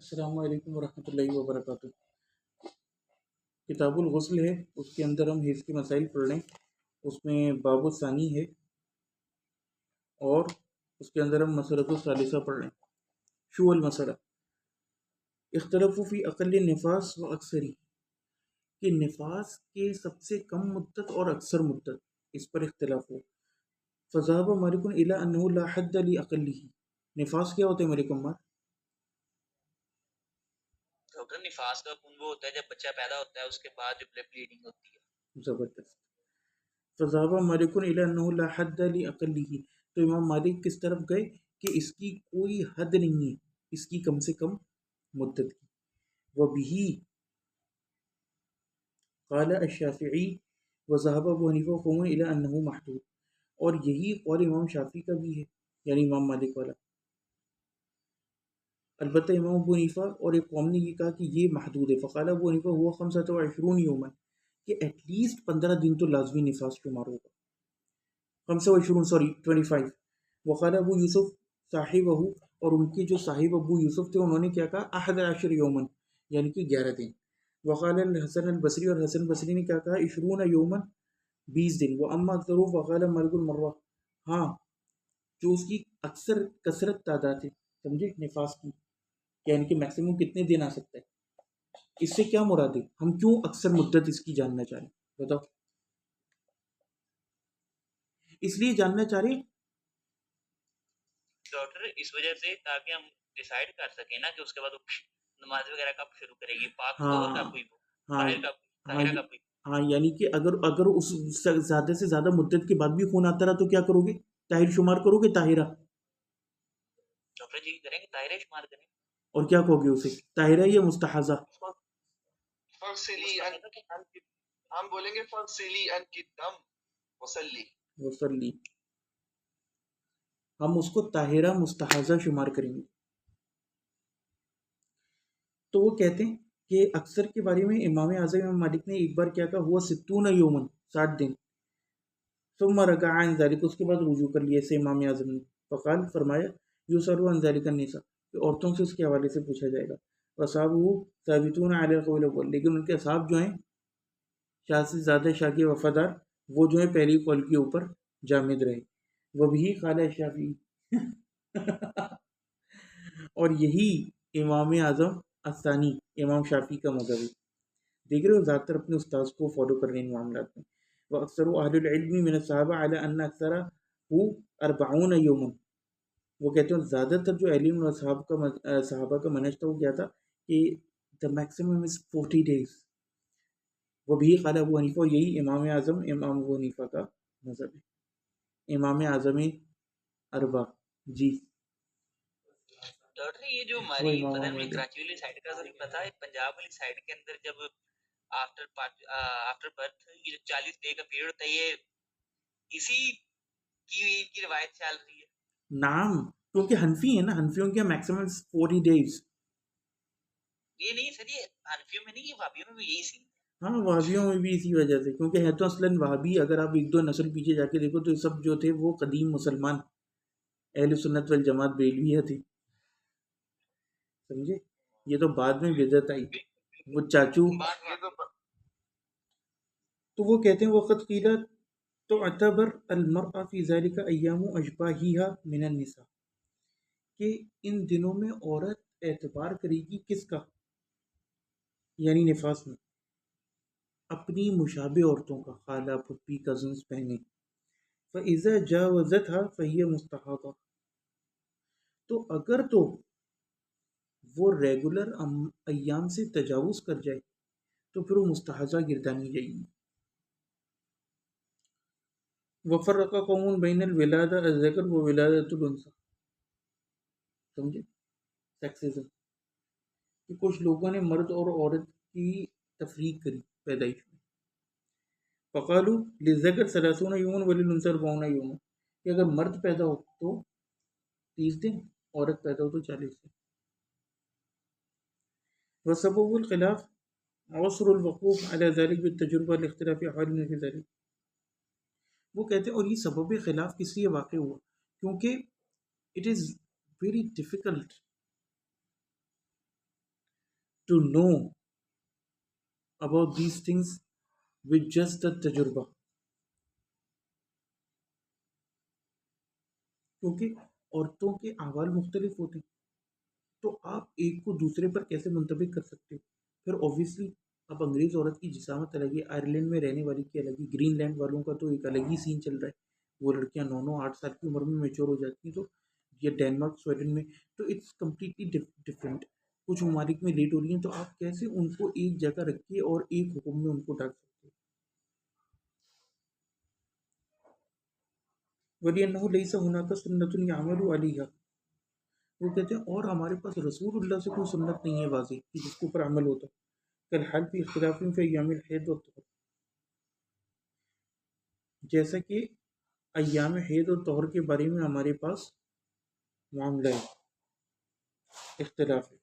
السلام علیکم ورحمۃ اللہ وبرکاتہ۔ کتاب الغسل ہے، اس کے اندر ہم حیض کے مسائل پڑھ رہے ہیں۔ اس میں باب الثانی ہے اور اس کے اندر ہم مسئلۃ الثالثہ پڑھ رہے ہیں۔ شو المسئلہ اختلاف فی اقل نفاس و اکثری، کہ نفاس کے سب سے کم مدت اور اکثر مدت، اس پر اختلاف ہو۔ فذهب مالک الی انہ لا حد لاقلہ، نفاس کیا ہوتا ہے مالک عمر؟ ڈاکٹر نفاس کا خون وہ ہوتا ہے جب بچہ پیدا ہوتا ہے اس کے بعد جو بلیڈنگ ہوتی ہے۔ زبردست۔ فذهب مالک الی انہ لا حد لاقلہ، تو امام مالک کس طرف گئے کہ اس کی کوئی حد نہیں ہے، اس کی کم سے کم مدت کی۔ وبہ قال الشافعی وذهب ابو حنیفہ وقوم الی انہ محدود، اور یہی قول امام شافعی کا بھی ہے، یعنی امام مالک والا۔ البتہ امام ابو حنیفہ اور ایک قوم نے یہ کہا کہ یہ محدود ہے۔ فقال ابو حنیفہ ہوا 25 یوما، کہ ایٹ لیسٹ 15 دن تو لازمی نفاس شمار ہوگا۔ 25 وقال ابو یوسف صاحبہ، اور ان کے جو صاحب ابو یوسف تھے انہوں نے کیا کہا 11 یوما، یعنی کہ 11 دن۔ وقال الحسن البصری، اور حسن بصری نے کیا کہا 20 یوما، 20 دن۔ واما اکثر فقال مالک المروہ، ہاں جو اس کی اکثر کثرت تعداد ہے، سمجھے نفاس کی، یعنی کہ میکسیمم کتنے دن آ سکتا ہے، اس سے کیا مراد ہے، ہم کیوں اکثر مدت اس کی جاننا چاہ رہے ہیں بتاؤ؟ اس لیے جاننا چاہ رہے ہیں ڈاکٹر اس وجہ سے تاکہ ہم ڈیسائیڈ کر سکیں نا کہ اس کے بعد نماز وغیرہ کب شروع کرے گی، پاک طور کب ہوئی، وہ طاہر کب، طاہرہ کب ہوئی۔ ہاں یعنی کہ اگر اس زیادہ سے زیادہ مدت کے بعد بھی خون آتا رہا تو کیا کرو گے؟ طاہر شمار کرو گے، طاہرہ؟ ڈاکٹر جی کریں گے طاہرہ شمار کریں گے۔ اور کیا کہو گے اسے، طاہرہ یا مستحاضہ؟ ہم بولیں گے فصلی ان کی دم مسلی، وصلی، ہم اس کو طاہرہ مستحاضہ شمار کریں گے۔ تو وہ کہتے ہیں کہ اکثر کے بارے میں امام اعظم امام مالک نے ایک بار کیا کہا ہوا 60 یومن، 60 دن۔ ثم رکع عن ذلك، اس کے بعد رجوع کر لیا سے امام اعظم نے۔ فقال، فرمایا یسأل عن ذلك النساء، کہ عورتوں سے اس کے حوالے سے پوچھا جائے گا۔ وصحابہ ثابتون علی القول الاول، لیکن ان کے اصحاب جو ہیں شاہ سے زیادہ شاہ کے وفادار، وہ جو ہیں پہلی قول کے اوپر جامد رہے۔ وبہ قال الشافعی اور یہی امام اعظم الثانی امام شافعی کا مذہب ہے۔ دیکھ رہے ہو، زیادہ تر اپنے استاذ کو فالو کر رہے ہیں ان معاملات میں۔ واکثر اہل العلم من الصحابہ علی ان اکثر ہو 40 یوما، وہ کہتے ہیں زیادہ تر جو علم اور صحابہ کا منہج تھا وہ کیا تھا کہ the maximum is 40 days۔ وہ بھی قال ابو حنیفہ، اور یہی امام اعظم امام ابو حنیفہ کا مذہب ہے، امام اعظم اربع۔ جی ڈاکٹر یہ جو ہماری پتہ نہیں کراچی والی سائڈ کا تو نہیں پتا، پنجاب والی سائڈ کے اندر جب آفٹر برتھ یہ 40 ڈے کا پیریڈ ہوتا ہے، یہ اسی کی روایت چل رہی ہے۔ نام کیونکہ حنفی ہے نا، حنفیوں کے میکسیمم 40 days۔ یہ نہیں سر، یہ حنفیوں میں نہیں، یہ وہابیوں میں بھی یہی سی۔ ہاں وہابیوں میں بھی اسی وجہ سے، کیونکہ ہے تو اصلاً وہابی، اگر آپ ایک دو نسل پیچھے جا کے دیکھو تو یہ سب جو تھے وہ قدیم مسلمان اہل سنت والجماعت بریلویہ تھی، سمجھے؟ یہ تو بعد میں بدعت آئی، وہ چاچو۔ تو وہ کہتے ہیں وقت قیلہ تعتبر المرأة فی ذلک ایام اشباہہا من النساء، کہ ان دنوں میں عورت اعتبار کرے گی کس کا، یعنی نفاس میں، اپنی مشابہ عورتوں کا، خالہ، پھپھی، کزنس، بہنیں۔ فَإِذَا جَاوَزَتْهَا فَهِيَ مُسْتَحَاضَةٌ، تو اگر تو وہ ریگولر ایام سے تجاوز کر جائے تو پھر وہ مستحاضہ گردانی جائے گی۔ وَفَرَّقَ قَوْمٌ بَيْنَ الْوِلَادَةِ الذَّكَرِ وَوِلَادَةِ الْأُنثىٰ، سمجھے سیکسزم، کہ کچھ لوگوں نے مرد اور عورت کی تفریق کری پیدائش میں۔ فقالوا للذکر 30 یوما وللانثى 40 یوما، کہ اگر مرد پیدا ہو تو 30 دن، عورت پیدا ہو تو 40 دن۔ وسبب الخلاف عسر الوقوف على ذلك بالتجربہ لاختلاف احوال في ذلك، وہ کہتے ہیں اور یہ سبب خلاف کس لیے واقع ہوا، کیونکہ it is very difficult to know about these things with just the تجربہ. کیونکہ عورتوں کے احوال مختلف ہوتے ہیں، تو آپ ایک کو دوسرے پر کیسے منطبق کر سکتے ہو؟ پھر اوبویسلی اب انگریز عورت کی جسامت الگ ہے، آئرلینڈ میں رہنے والی کی الگ ہے، گرین لینڈ والوں کا تو ایک الگ ہی سین چل رہا ہے، وہ لڑکیاں 9 8 سال کی عمر میں میچور ہو جاتی ہیں، تو یہ ڈینمارک سویڈن میں تو اٹس کمپلیٹلی ڈفرینٹ. کچھ ممالک میں لیٹ ہو رہی ہیں، تو آپ کیسے ان کو ایک جگہ رکھ کے اور ایک حکم میں ان کو ڈال سکتے ہیں؟ وَلِأَنَّهُ لَيْسَ هُنَاكَ سُنَّةٌ يَعْمَلُ عَلَيْهَا. وہ کہتے ہیں اور ہمارے پاس رسول اللہ سے کوئی سنت نہیں ہے واضح کہ جس کے اوپر عمل ہوتا ہے. کالحال فی اختلاف فی ایام الحید والطہر، جیسا کہ ایام حید اور طہر کے بارے میں ہمارے پاس معاملہ ہے، اختلاف ہے،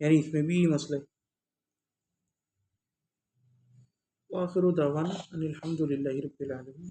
یعنی اس میں بھی یہ مسئلہ ہے. وآخر دعوانا ان الحمد للہ رب العالمین.